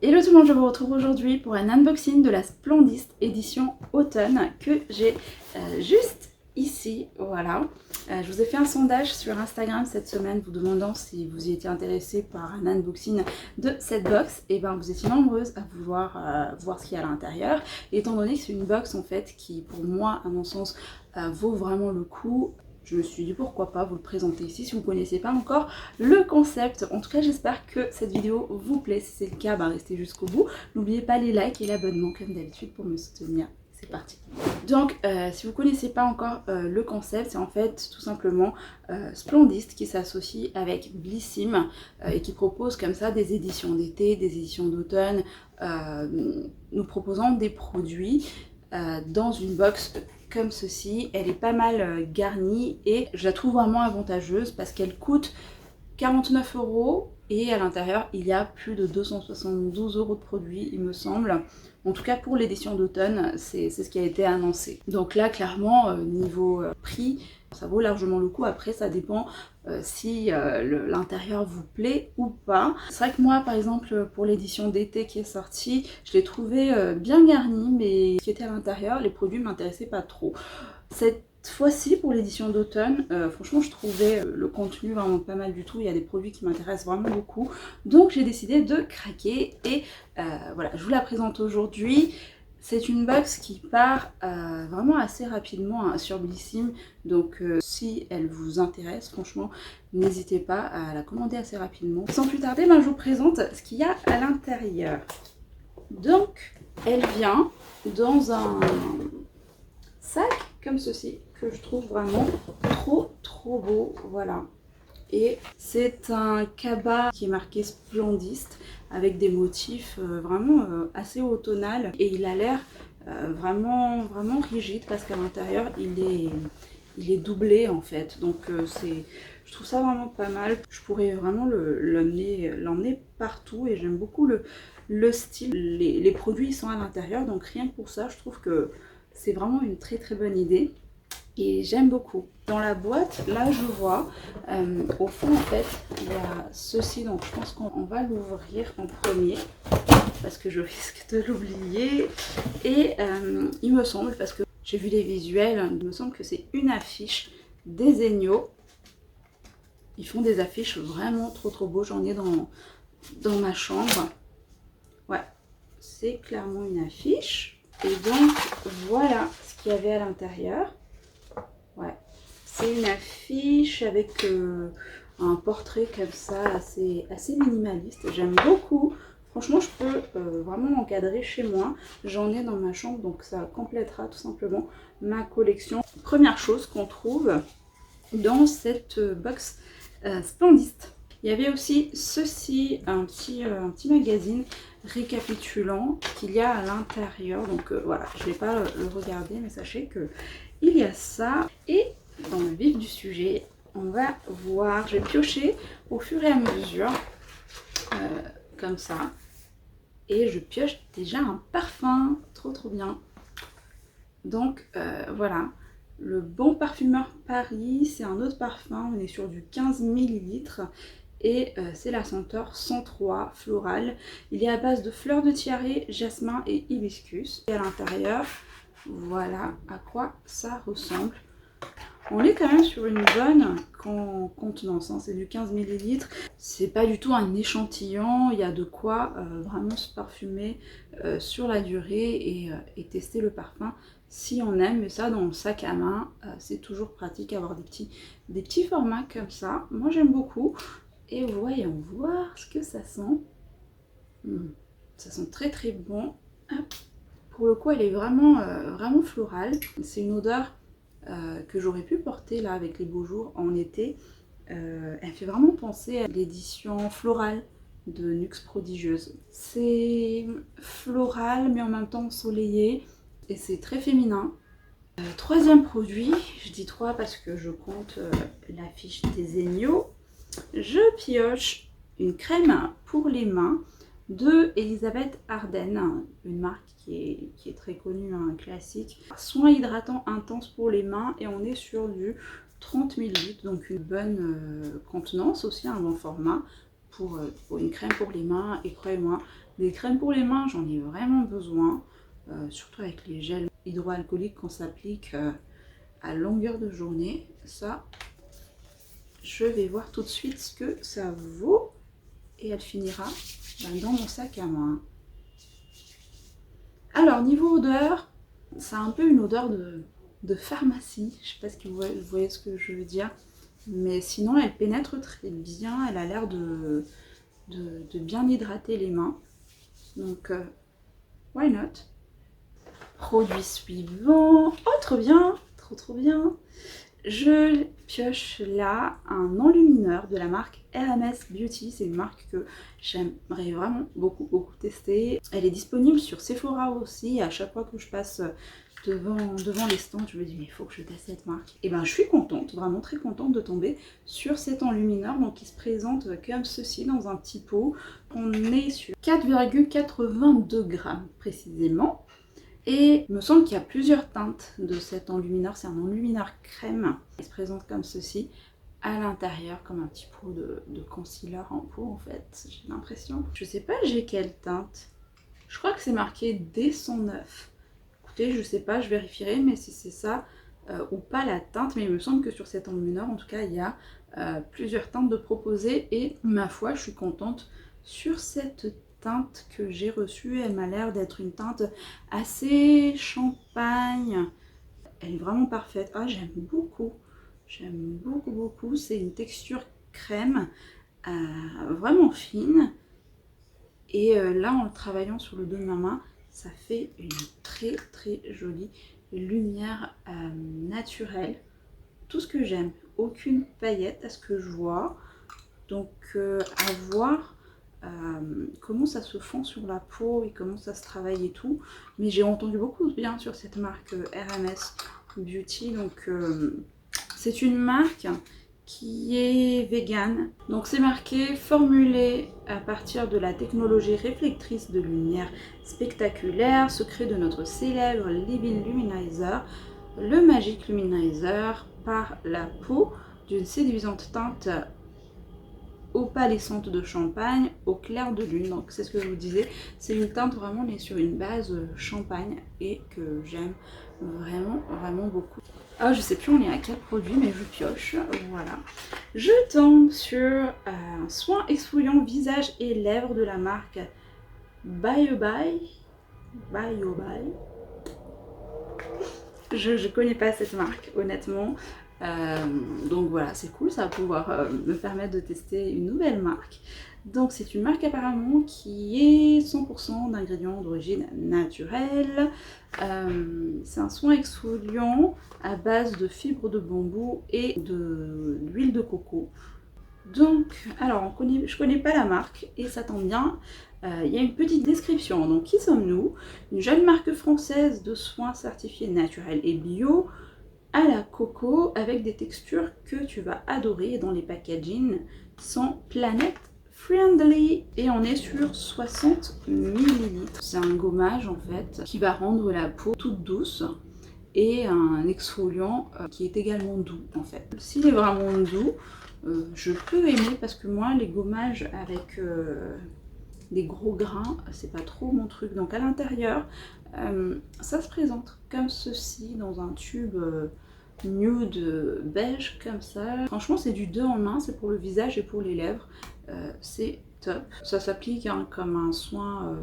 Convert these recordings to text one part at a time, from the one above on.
Hello tout le monde, je vous retrouve aujourd'hui pour un unboxing de la Splendist édition automne que j'ai juste ici, voilà. Je vous ai fait un sondage sur Instagram cette semaine vous demandant si vous y étiez intéressé par un unboxing de cette box. Et ben vous étiez nombreuses à vouloir voir ce qu'il y a à l'intérieur. Et étant donné que c'est une box en fait qui pour moi à mon sens vaut vraiment le coup, je me suis dit pourquoi pas vous le présenter ici si vous ne connaissez pas encore le concept. En tout cas j'espère que cette vidéo vous plaît. Si c'est le cas, restez jusqu'au bout. N'oubliez pas les likes et l'abonnement comme d'habitude pour me soutenir. C'est parti. Donc si vous ne connaissez pas encore le concept, c'est en fait tout simplement Splendist qui s'associe avec Blissim et qui propose comme ça des éditions d'été, des éditions d'automne, nous proposant des produits dans une box comme ceci. Elle est pas mal garnie et je la trouve vraiment avantageuse parce qu'elle coûte 49 € et à l'intérieur il y a plus de 272 € de produits il me semble. En tout cas pour l'édition d'automne c'est ce qui a été annoncé. Donc là clairement niveau prix ça vaut largement le coup. Après ça dépend si l'intérieur vous plaît ou pas. C'est vrai que moi par exemple pour l'édition d'été qui est sortie, je l'ai trouvé bien garni, mais ce qui était à l'intérieur, les produits ne m'intéressaient pas trop. Cette fois-ci pour l'édition d'automne, franchement je trouvais le contenu vraiment pas mal du tout. Il y a des produits qui m'intéressent vraiment beaucoup. Donc j'ai décidé de craquer et voilà, je vous la présente aujourd'hui. C'est une box qui part vraiment assez rapidement sur Blissim, donc si elle vous intéresse, franchement, n'hésitez pas à la commander assez rapidement. Sans plus tarder, je vous présente ce qu'il y a à l'intérieur. Donc, elle vient dans un sac comme ceci, que je trouve vraiment trop beau, voilà. Et c'est un cabas qui est marqué Splendist avec des motifs vraiment assez automnal et il a l'air vraiment rigide parce qu'à l'intérieur il est doublé en fait. Donc je trouve ça vraiment pas mal. Je pourrais vraiment l'emmener partout et j'aime beaucoup le style. Les produits sont à l'intérieur, donc rien que pour ça je trouve que c'est vraiment une très bonne idée. Et j'aime beaucoup. Dans la boîte, là je vois, au fond en fait, il y a ceci, donc je pense qu'on va l'ouvrir en premier, parce que je risque de l'oublier. Et il me semble, parce que j'ai vu les visuels, il me semble que c'est une affiche des Egno. Ils font des affiches vraiment trop beaux, j'en ai dans ma chambre. Ouais, c'est clairement une affiche. Et donc voilà ce qu'il y avait à l'intérieur. Ouais, c'est une affiche avec un portrait comme ça assez minimaliste. J'aime beaucoup. Franchement, je peux vraiment l'encadrer chez moi. J'en ai dans ma chambre, donc ça complétera tout simplement ma collection. Première chose qu'on trouve dans cette box Splendist. Il y avait aussi ceci, un petit magazine récapitulant qu'il y a à l'intérieur. Donc voilà, je ne vais pas le regarder, mais sachez que il y a ça. Et dans le vif du sujet, on va voir, je vais piocher au fur et à mesure, comme ça. Et je pioche déjà un parfum, trop bien. Donc voilà, le Bon Parfumeur Paris, c'est un autre parfum, on est sur du 15 ml. Et c'est la senteur 103 florale. Il est à base de fleurs de tiare, jasmin et hibiscus. Et à l'intérieur, voilà à quoi ça ressemble. On est quand même sur une bonne contenance, hein. C'est du 15 ml. C'est pas du tout un échantillon. Il y a de quoi vraiment se parfumer sur la durée et tester le parfum si on aime. Mais ça, dans le sac à main, c'est toujours pratique d'avoir des petits formats comme ça. Moi, j'aime beaucoup. Et voyons voir ce que ça sent. Ça sent très bon. Hop. Pour le coup, elle est vraiment florale. C'est une odeur que j'aurais pu porter là avec les beaux jours en été. Elle fait vraiment penser à l'édition florale de Nuxe Prodigieuse. C'est floral mais en même temps ensoleillé et c'est très féminin. Troisième produit, je dis 3 parce que je compte l'affiche des Egno. Je pioche une crème pour les mains de Elisabeth Arden, une marque qui est très connue, un classique. Soin hydratant intense pour les mains et on est sur du 30 ml, donc une bonne contenance, aussi un bon format pour une crème pour les mains. Et croyez-moi, des crèmes pour les mains, j'en ai vraiment besoin. Surtout avec les gels hydroalcooliques qu'on s'applique à longueur de journée. Ça, je vais voir tout de suite ce que ça vaut. Et elle finira dans mon sac à main. Alors, niveau odeur, ça a un peu une odeur de pharmacie. Je ne sais pas si vous voyez ce que je veux dire. Mais sinon, elle pénètre très bien. Elle a l'air de bien hydrater les mains. Donc, why not? Produit suivant. Oh, trop bien! Trop bien! Je pioche là un enlumineur de la marque RMS Beauty. C'est une marque que j'aimerais vraiment beaucoup tester. Elle est disponible sur Sephora aussi. À chaque fois que je passe devant les stands, je me dis mais il faut que je teste cette marque. Et ben je suis contente, vraiment très contente de tomber sur cet enlumineur. Donc il se présente comme ceci dans un petit pot. On est sur 4,82 grammes précisément. Et il me semble qu'il y a plusieurs teintes de cet enlumineur. C'est un enlumineur crème. Il se présente comme ceci, à l'intérieur, comme un petit pot de concealer en pot en fait, j'ai l'impression. Je sais pas j'ai quelle teinte. Je crois que c'est marqué D109. Écoutez, je sais pas, je vérifierai, mais si c'est ça ou pas la teinte. Mais il me semble que sur cet enlumineur, en tout cas, il y a plusieurs teintes de proposer. Et ma foi, je suis contente sur cette teinte que j'ai reçue. Elle m'a l'air d'être une teinte assez champagne. Elle est vraiment parfaite. Ah, j'aime beaucoup. J'aime beaucoup. C'est une texture crème vraiment fine. Et là, en le travaillant sur le dos de ma main, ça fait une très jolie lumière naturelle. Tout ce que j'aime. Aucune paillette à ce que je vois. Donc, à voir comment ça se fond sur la peau et comment ça se travaille et tout. Mais j'ai entendu beaucoup de bien sur cette marque RMS Beauty. Donc c'est une marque qui est vegan. Donc c'est marqué formulé à partir de la technologie réflectrice de lumière spectaculaire, secret de notre célèbre Living Luminizer, le Magic Luminizer par la peau d'une séduisante teinte opalescente de champagne au clair de lune. Donc c'est ce que je vous disais, c'est une teinte vraiment, on est sur une base champagne et que j'aime vraiment beaucoup. Ah, je sais plus on est à quel produit, mais je pioche, voilà. Je tombe sur un soin exfoliant visage et lèvres de la marque Bye. Je connais pas cette marque honnêtement. Donc voilà, c'est cool, ça va pouvoir me permettre de tester une nouvelle marque. Donc c'est une marque apparemment qui est 100% d'ingrédients d'origine naturelle. C'est un soin exfoliant à base de fibres de bambou et de l'huile de coco. Donc, alors je connais pas la marque et ça tombe bien. Il y a une petite description. Donc qui sommes-nous? Une jeune marque française de soins certifiés naturels et bio à la coco avec des textures que tu vas adorer. Dans les packaging sont planète friendly et on est sur 60 ml. C'est un gommage en fait qui va rendre la peau toute douce et un exfoliant qui est également doux en fait. S'il est vraiment doux, je peux aimer parce que moi les gommages avec des gros grains, c'est pas trop mon truc. Donc à l'intérieur, ça se présente comme ceci dans un tube nude beige comme ça. Franchement c'est du 2 en 1, c'est pour le visage et pour les lèvres. C'est top. Ça s'applique hein, comme un soin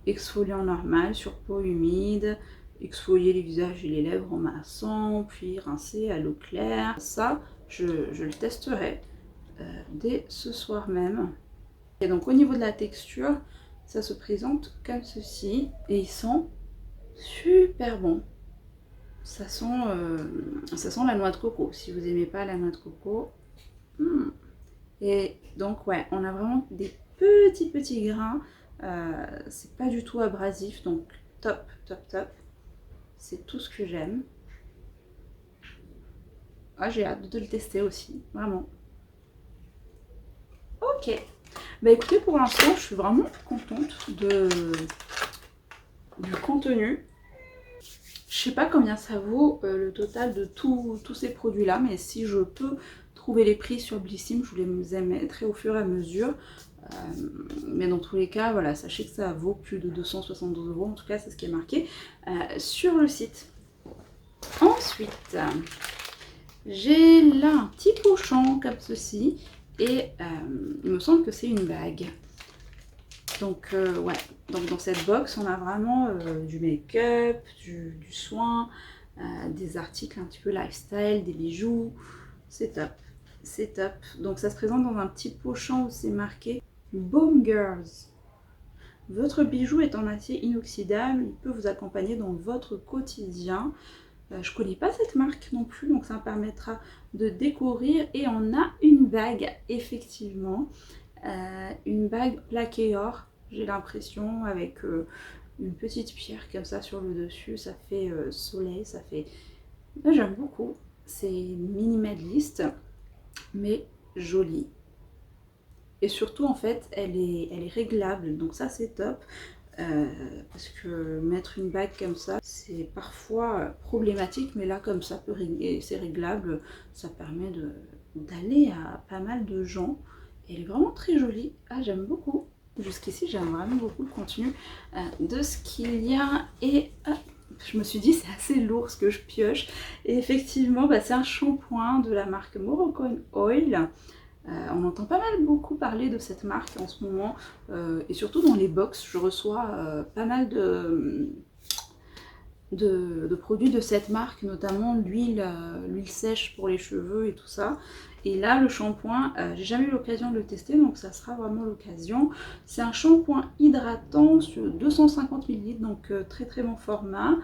exfoliant normal sur peau humide. Exfolier les visages et les lèvres en massant, puis rincer à l'eau claire. Ça, je le testerai dès ce soir même. Et donc au niveau de la texture, ça se présente comme ceci. Et ils sont super bons. Ça sent la noix de coco. Si vous n'aimez pas la noix de coco. Et donc ouais, on a vraiment des petits grains. C'est pas du tout abrasif. Donc top. C'est tout ce que j'aime. Ah, j'ai hâte de le tester aussi, vraiment. Ok. Bah écoutez, pour l'instant, je suis vraiment contente du contenu. Je sais pas combien ça vaut le total de tous ces produits-là, mais si je peux trouver retrouver les prix sur Blissim, je vous les mettrai au fur et à mesure. Mais dans tous les cas, voilà, sachez que ça vaut plus de 272 €, en tout cas c'est ce qui est marqué sur le site. Ensuite, j'ai là un petit pochon comme ceci, et il me semble que c'est une bague. Donc ouais, donc dans cette box on a vraiment du make-up, du soin, des articles un petit peu lifestyle, des bijoux, c'est top, c'est top. Donc ça se présente dans un petit pochon où c'est marqué Baume Girls. Votre bijou est en acier inoxydable, il peut vous accompagner dans votre quotidien. Je connais pas cette marque non plus, donc ça me permettra de découvrir. Et on a une bague, effectivement, une bague plaquée or, j'ai l'impression, avec une petite pierre comme ça sur le dessus. Ça fait soleil, ça fait... J'aime beaucoup, c'est minimaliste, mais jolie. Et surtout, en fait, elle est réglable, donc ça c'est top. Parce que mettre une bague comme ça, c'est parfois problématique, mais là comme ça, c'est réglable, ça permet d'aller à pas mal de gens. Et elle est vraiment très jolie. Ah, j'aime beaucoup. Jusqu'ici, j'aime vraiment beaucoup le contenu de ce qu'il y a. Et je me suis dit, c'est assez lourd ce que je pioche. Et effectivement, bah, c'est un shampoing de la marque Moroccan Oil. On entend pas mal beaucoup parler de cette marque en ce moment, et surtout dans les box, je reçois pas mal de produits de cette marque, notamment l'huile sèche pour les cheveux et tout ça. Et là, le shampoing, j'ai jamais eu l'occasion de le tester, donc ça sera vraiment l'occasion. C'est un shampoing hydratant sur 250 ml, donc très très bon format,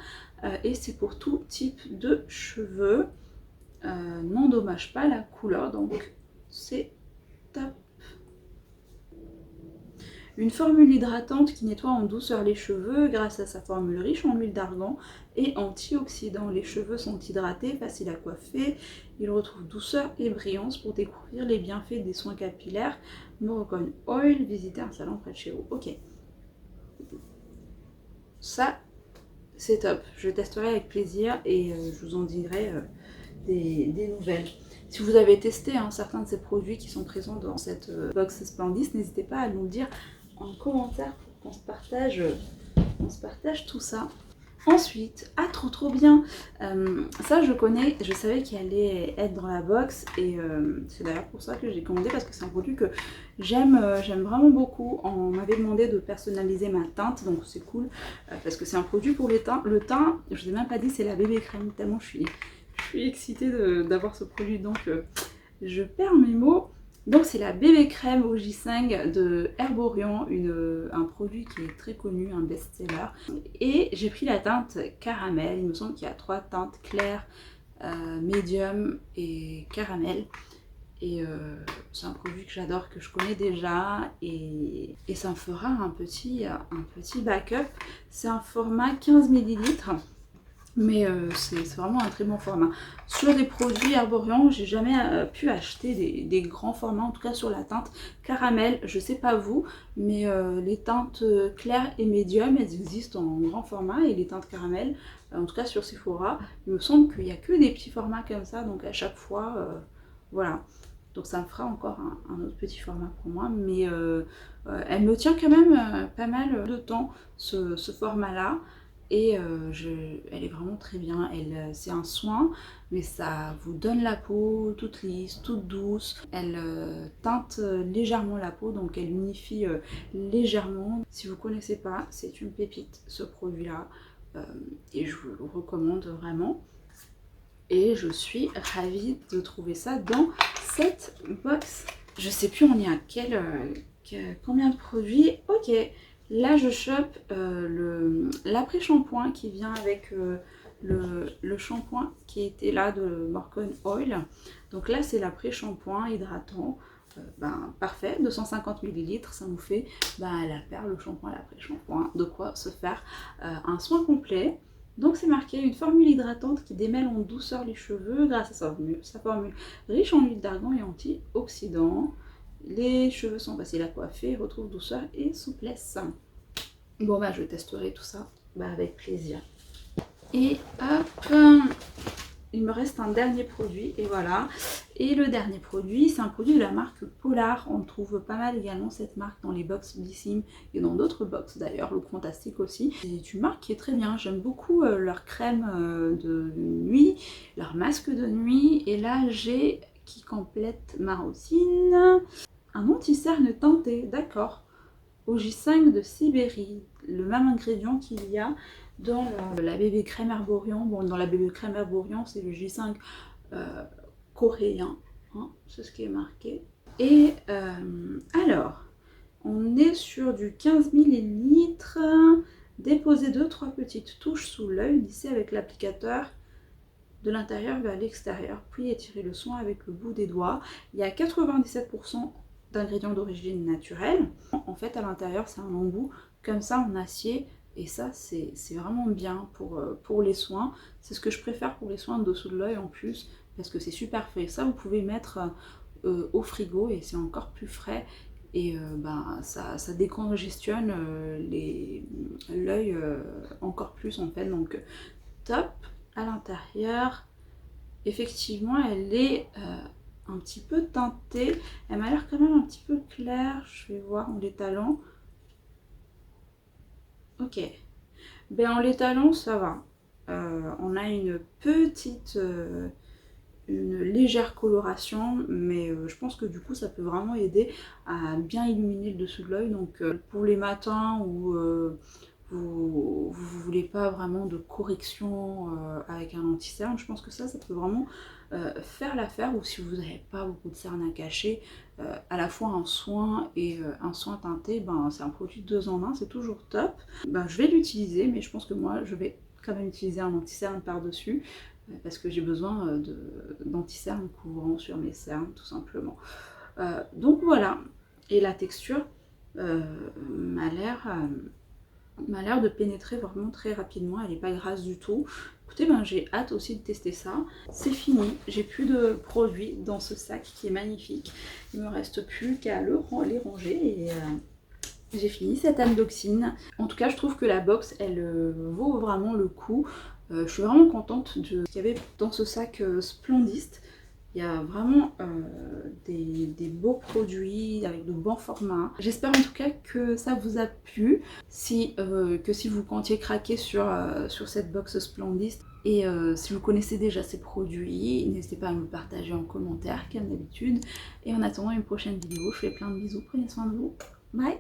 et c'est pour tout type de cheveux. N'endommage pas la couleur, donc c'est top. Une formule hydratante qui nettoie en douceur les cheveux grâce à sa formule riche en huile d'argan et antioxydants. Les cheveux sont hydratés, faciles à coiffer, ils retrouvent douceur et brillance. Pour découvrir les bienfaits des soins capillaires Moroccan Oil, visitez un salon près de chez vous. Ok, ça c'est top, je testerai avec plaisir et je vous en dirai des nouvelles. Si vous avez testé certains de ces produits qui sont présents dans cette box Splendis, n'hésitez pas à nous le dire en commentaire pour qu'on se partage tout ça. Ensuite, ah trop bien, ça je connais, je savais qu'il allait être dans la box, et c'est d'ailleurs pour ça que j'ai commandé, parce que c'est un produit que j'aime vraiment beaucoup. On m'avait demandé de personnaliser ma teinte, donc c'est cool, parce que c'est un produit pour le teint, je vous ai même pas dit, c'est la bébé crème, tellement je suis excitée d'avoir ce produit, donc je perds mes mots. Donc c'est la bébé crème au J5 de Herborian, un produit qui est très connu, un best-seller. Et j'ai pris la teinte caramel, il me semble qu'il y a 3 teintes, claire, médium et caramel. Et c'est un produit que j'adore, que je connais déjà, et ça me fera un petit backup. C'est un format 15 ml. Mais c'est vraiment un très bon format. Sur des produits Herborian, j'ai jamais pu acheter des grands formats, en tout cas sur la teinte caramel. Je sais pas vous, mais les teintes claires et médium, elles existent en grand format, et les teintes caramel, en tout cas sur Sephora, il me semble qu'il n'y a que des petits formats comme ça, donc à chaque fois, voilà. Donc ça me fera encore un autre petit format pour moi, mais elle me tient quand même pas mal de temps, ce format-là. Et elle est vraiment très bien. C'est un soin, mais ça vous donne la peau toute lisse, toute douce. Elle teinte légèrement la peau, donc elle unifie légèrement. Si vous ne connaissez pas, c'est une pépite ce produit-là, et je vous le recommande vraiment. Et je suis ravie de trouver ça dans cette box. Je sais plus on est à combien de produits. Ok. Là, je chope l'après-shampoing qui vient avec le shampoing qui était là de Moroccan Oil. Donc là, c'est l'après-shampoing hydratant. Parfait, 250 ml, ça nous fait la paire, le shampoing, l'après-shampoing. De quoi se faire un soin complet. Donc c'est marqué une formule hydratante qui démêle en douceur les cheveux grâce à sa formule riche en huile d'argan et antioxydants. Les cheveux sont faciles à coiffer, retrouvent douceur et souplesse. Bon je testerai tout ça avec plaisir. Et hop, il me reste un dernier produit et voilà. Et le dernier produit, c'est un produit de la marque Polar. On trouve pas mal également cette marque dans les box Blissim et dans d'autres box d'ailleurs, Look Fantastic aussi. C'est une marque qui est très bien. J'aime beaucoup leur crème de nuit, leur masque de nuit. Et là, j'ai qui complète ma routine un anti-cerne teinté, d'accord. Au J5 de Sibérie, le même ingrédient qu'il y a dans la bébé crème Herborian. Bon, dans la bébé crème Herborian, c'est le J5 coréen, hein, c'est ce qui est marqué. Et alors, on est sur du 15 ml, déposez 2-3 petites touches sous l'œil, lissez avec l'applicateur de l'intérieur vers l'extérieur, puis étirez le soin avec le bout des doigts. Il y a 97% d'ingrédients d'origine naturelle. En fait, à l'intérieur, c'est un embout comme ça en acier. Et ça, c'est vraiment bien pour les soins. C'est ce que je préfère pour les soins de dessous de l'œil en plus, parce que c'est super frais. Ça, vous pouvez mettre au frigo et c'est encore plus frais. Et ça décongestionne l'œil encore plus en fait. Donc, top. À l'intérieur, effectivement, elle est un petit peu teintée. Elle m'a l'air quand même un petit peu claire. Je vais voir en l'étalant. Ok. Ben en l'étalant, ça va. On a une petite, une légère coloration, mais je pense que du coup, ça peut vraiment aider à bien illuminer le dessous de l'œil. Donc pour les matins où vous voulez pas vraiment de correction avec un anti-cerne, je pense que ça peut vraiment faire l'affaire. Ou si vous n'avez pas beaucoup de cernes à cacher, à la fois un soin et un soin teinté, ben, c'est un produit 2 en 1, c'est toujours top. Ben, je vais l'utiliser, mais je pense que moi je vais quand même utiliser un anti-cerne par-dessus parce que j'ai besoin d'anti-cerne couvrant sur mes cernes tout simplement. Donc voilà, et la texture m'a l'air de pénétrer vraiment très rapidement, elle n'est pas grasse du tout. Écoutez, ben, j'ai hâte aussi de tester ça. C'est fini, j'ai plus de produits dans ce sac qui est magnifique. Il me reste plus qu'à les ranger et j'ai fini cet unboxing. En tout cas, je trouve que la box, elle vaut vraiment le coup. Je suis vraiment contente de ce qu'il y avait dans ce sac Splendist. Il y a vraiment des beaux produits avec de bons formats. J'espère en tout cas que ça vous a plu. Si vous comptiez craquer sur cette box Splendist et si vous connaissez déjà ces produits, n'hésitez pas à me le partager en commentaire comme d'habitude. Et en attendant une prochaine vidéo, je vous fais plein de bisous. Prenez soin de vous. Bye!